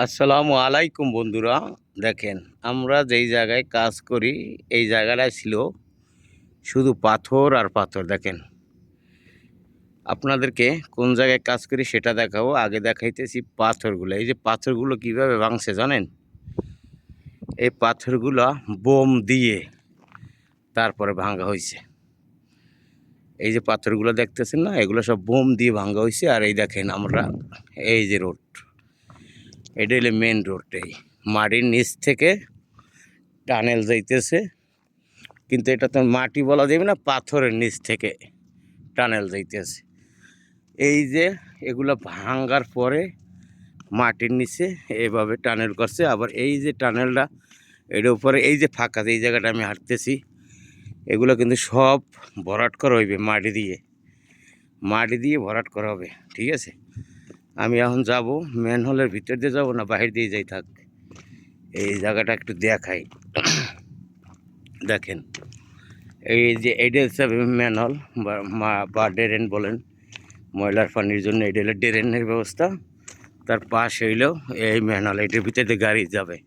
আসসালামু আলাইকুম বন্ধুরা। দেখেন, আমরা যেই জায়গায় কাজ করি এই জায়গাটা ছিল শুধু পাথর আর পাথর। দেখেন, আপনাদেরকে কোন জায়গায় কাজ করি সেটা দেখাবো। আগে দেখাইতেছি পাথরগুলো। এই যে পাথরগুলো কিভাবে ভাঙছে জানেন? এই পাথরগুলো বোম দিয়ে তারপরে ভাঙা হয়েছে। এই যে পাথরগুলো দেখতেছেন না, এগুলো সব বোম দিয়ে ভাঙা হয়েছে। আর এই দেখেন, আমরা এই যে রোড, এটা হলো মেন রোড। এই মাটির নিচ থেকে টানেল যাইতেছে, কিন্তু এটা তো মাটি বলা যাবে না, পাথরের নিচ থেকে টানেল যাইতেছে। এই যে এগুলো ভাঙার পরে মাটির নিচে এভাবে টানেল করছে। আবার এই যে টানেলটা, এটার উপরে এই যে ফাঁকা, এই জায়গাটা আমি হাঁটতেছি, এগুলো কিন্তু সব ভরাট করা হইবে মাটি দিয়ে ভরাট করা হবে। ঠিক আছে, আমি এখন যাব ম্যানহোলের ভিতর দিয়ে, যাব না বাহির দিয়ে যাই থাক। এই জায়গাটা একটু দেখাই। দেখেন, এই যে এইটা হচ্ছে ম্যানহোল বা ড্রেন বলেন, ময়লার পানির জন্য এটা হলো ড্রেনের ব্যবস্থা। তার পাশ হইলেও এই ম্যানহোল, এটার ভিতরে গাড়ি যাবে।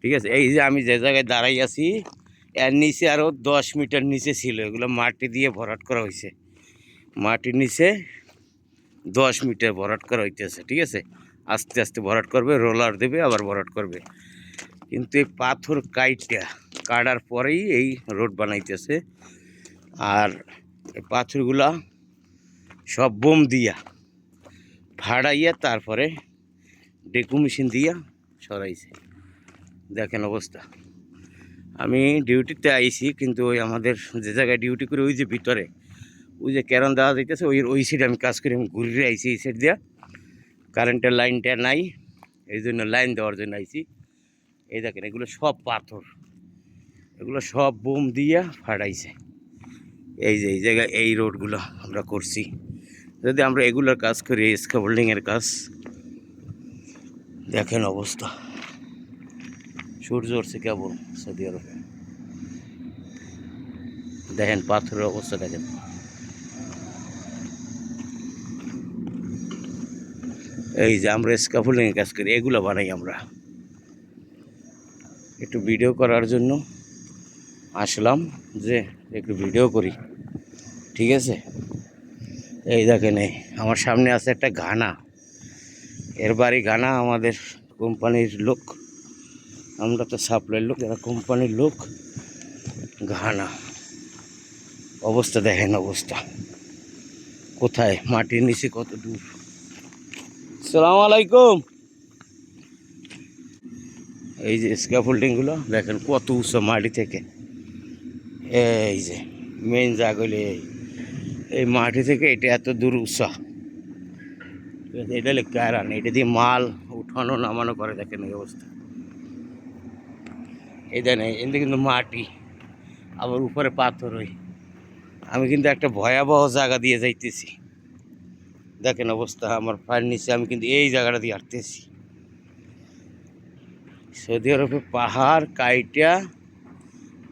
ঠিক আছে, এই যে আমি যে জায়গায় দাঁড়াই আছি, এর নিচে আরও 10 মিটার নিচে ছিল, এগুলো মাটি দিয়ে ভরাট করা হয়েছে। মাটির নিচে 10 মিটার ভরাট করা হইতেছে। ঠিক আছে, আস্তে আস্তে ভরাট করবে, রোলার দেবে, আবার ভরাট করবে। কিন্তু এই পাথর কাটার পরেই এই রোড বানাইতেছে। আর এই পাথরগুলা সব বোম দিয়া ফাড়াইয়া তারপরে ডেকু মেশিন দিয়া সরাইছে। দেখেন অবস্থা। আমি ডিউটিতে আইছি, কিন্তু ওই আমাদের যে জায়গায় ডিউটি করে ওই যে ভিতরে ওই যে ক্যারন দেওয়া যাইতেছে, ওই সাইডে আমি কাজ করি। আমি ঘুরে আইছি এই সাইড দিয়া, কারেন্টের লাইনটা নাই, এই জন্য লাইন দেওয়ার জন্য আইছি। এই দেখেন, এগুলো সব পাথর, এগুলো সব বোম দিয়া ফাড়াইছে। এই যে এই জায়গায় এই রোডগুলো আমরা করছি। যদি আমরা এগুলোর কাজ করি, স্ক্যাফোল্ডিংয়ের কাজ, দেখেন অবস্থা। সূর্য উঠছে কেবল সৌদি আরবে। দেখেন পাথরের অবস্থা দেখেন। এই যে আমরা স্ক্যাফোল্ডিংয়ের কাজ করি, এগুলো বানাই আমরা। একটু ভিডিও করার জন্য আসলাম, যে একটু ভিডিও করি। ঠিক আছে, এই দেখেন, এই আমার সামনে আছে একটা ঘানা, এর বাড়ি ঘানা, আমাদের কোম্পানির লোক, আমরা তো সাপ্লাইয়ের লোক, এরা কোম্পানির লোক। ঘানা অবস্থা দেখেন, অবস্থা কোথায়, মাটির নিচে কত দূর। সালাম আলাইকুম। এই যে স্ক্যাফোল্ডিংগুলো দেখেন কত উঁচু মাটি থেকে। এই যে মেন জায়গাগুলি, এই মাটি থেকে এটা এত দূর উঁচা। এটা হলে ক্যারান, এটা দিয়ে মাল উঠানো নামানো করে। দেখেন এই অবস্থা। এই দেন, এতে কিন্তু মাটি, আবার উপরে পাথর। ওই আমি কিন্তু একটা ভয়াবহ জায়গা দিয়ে যাইতেছি। দেখেন অবস্থা আমার পায়ের নিচে, আমি কিন্তু এই জায়গাটা দিয়ে হাঁটতেছি। সৌদি আরবে পাহাড় কাইটা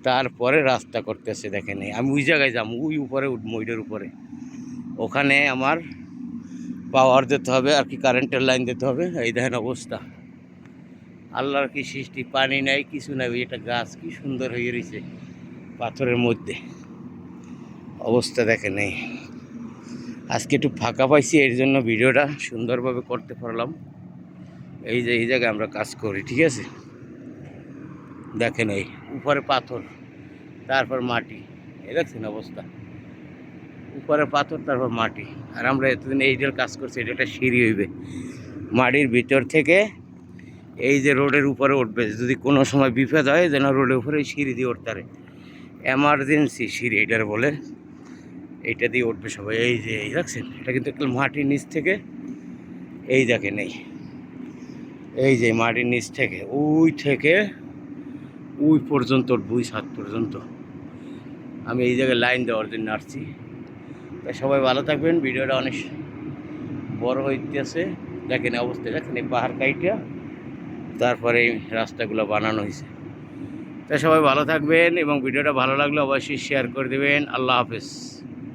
তারপরে রাস্তা করতেছে। দেখেন, আমি ওই জায়গায় যাবো, ওই উপরে উঠবো, ওইটার উপরে। ওখানে আমার পাওয়ার দিতে হবে, আর কি কারেন্টের লাইন দিতে হবে। এই দেখেন অবস্থা, আল্লাহর কি সৃষ্টি, পানি নাই, কিছু নাই। ওই একটা গাছ কি সুন্দর হয়ে রয়েছে পাথরের মধ্যে। অবস্থা দেখেন। এই আজকে একটু ফাঁকা পাইছি, এর জন্য ভিডিওটা সুন্দরভাবে করতে পারলাম। এই যে এই জায়গায় আমরা কাজ করি। ঠিক আছে, দেখেন এই উপরে পাথর, তারপর মাটি। এই দেখছেন অবস্থা, উপরে পাথর তারপর মাটি। আর আমরা এতদিন এইটার কাজ করছি, এটা একটা সিঁড়ি হইবে মাটির ভিতর থেকে, এই যে রোডের উপরে উঠবে। যদি কোনো সময় বিপদ হয়, যেন রোডের উপরে সিঁড়ি দিয়ে উঠতে পারে, এমার্জেন্সি সিঁড়ি এটার বলে। এইটা দিয়ে উঠবে সবাই। এই যে এই দেখছেন, এটা কিন্তু একটু মাটির নিচ থেকে, এই দেখেন এই যে মাটির নিচ থেকে ওই পর্যন্ত উঠবো, ওই ছাদ পর্যন্ত। আমি এই জায়গায় লাইন দেওয়ার জন্য আসছি। তাই সবাই ভালো থাকবেন। ভিডিওটা অনেক বড় হইতেছে। দেখেন অবস্থা, দেখেন এই পাহাড় কাইটা তারপরে এই রাস্তাগুলো বানানো হয়েছে। তাই সবাই ভালো থাকবেন, এবং ভিডিওটা ভালো লাগলে অবশ্যই শেয়ার করে দেবেন। আল্লাহ হাফেজ।